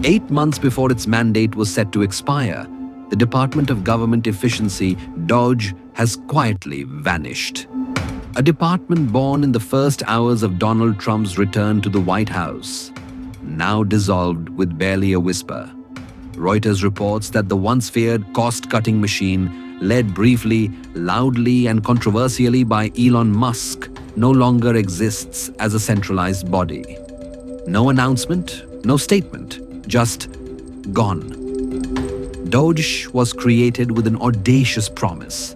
8 months before its mandate was set to expire, the Department of Government Efficiency, DOGE, has quietly vanished. A department born in the first hours of Donald Trump's return to the White House, now dissolved with barely a whisper. Reuters reports that the once feared cost-cutting machine, led briefly, loudly and controversially by Elon Musk, no longer exists as a centralized body. No announcement, no statement, just gone. DOGE was created with an audacious promise: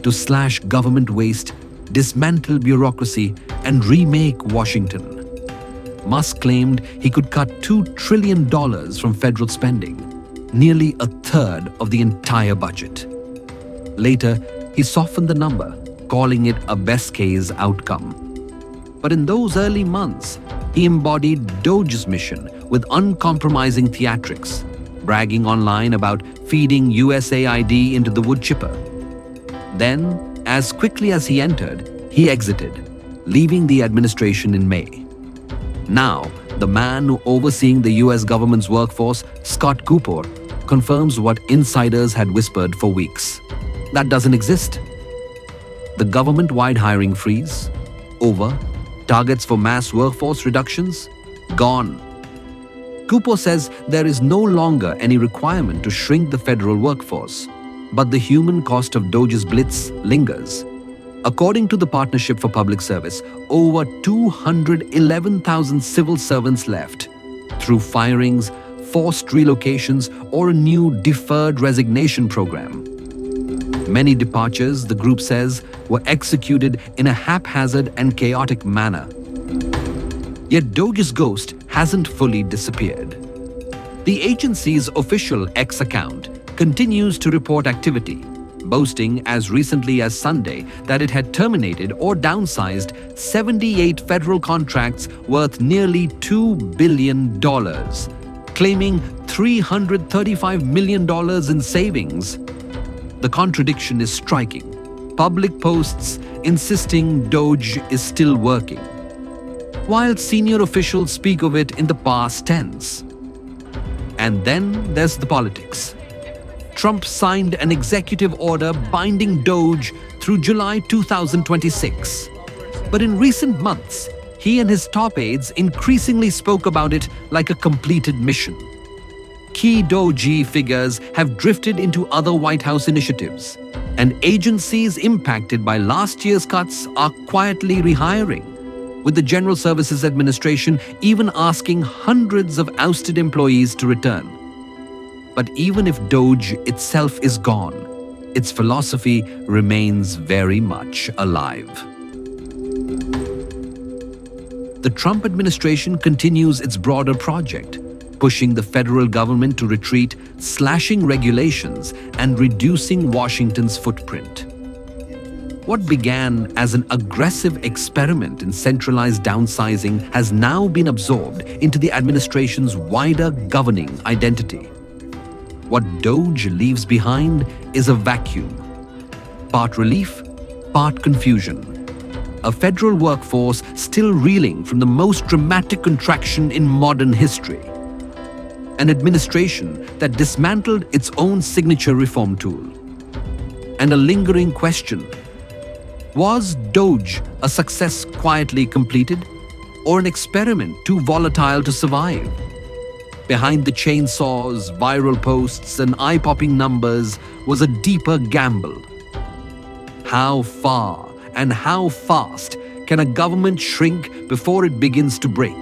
to slash government waste, dismantle bureaucracy, and remake Washington. Musk claimed he could cut $2 trillion from federal spending, nearly a third of the entire budget. Later, he softened the number, calling it a best-case outcome. But in those early months, he embodied DOGE's mission with uncompromising theatrics, bragging online about feeding USAID into the wood chipper. Then, as quickly as he entered, he exited, leaving the administration in May. Now, the man overseeing the US government's workforce, Scott Kupor, confirms what insiders had whispered for weeks. That doesn't exist. The government-wide hiring freeze? Over. Targets for mass workforce reductions? Gone. Kupor says there is no longer any requirement to shrink the federal workforce, but the human cost of DOGE's blitz lingers. According to the Partnership for Public Service, over 211,000 civil servants left through firings, forced relocations, or a new deferred resignation program. Many departures, the group says, were executed in a haphazard and chaotic manner. Yet DOGE's ghost hasn't fully disappeared. The agency's official X account continues to report activity, boasting as recently as Sunday that it had terminated or downsized 78 federal contracts worth nearly $2 billion, claiming $335 million in savings. The contradiction is striking. Public posts insisting DOGE is still working, while senior officials speak of it in the past tense. And then there's the politics. Trump signed an executive order binding DOGE through July 2026. But in recent months, he and his top aides increasingly spoke about it like a completed mission. Key DOGE figures have drifted into other White House initiatives, and agencies impacted by last year's cuts are quietly rehiring, with the General Services Administration even asking hundreds of ousted employees to return. But even if DOGE itself is gone, its philosophy remains very much alive. The Trump administration continues its broader project, pushing the federal government to retreat, slashing regulations, and reducing Washington's footprint. What began as an aggressive experiment in centralized downsizing has now been absorbed into the administration's wider governing identity. What DOGE leaves behind is a vacuum. Part relief, part confusion. A federal workforce still reeling from the most dramatic contraction in modern history. An administration that dismantled its own signature reform tool. And a lingering question: was DOGE a success quietly completed, or an experiment too volatile to survive? Behind the chainsaws, viral posts, and eye-popping numbers was a deeper gamble. How far and how fast can a government shrink before it begins to break?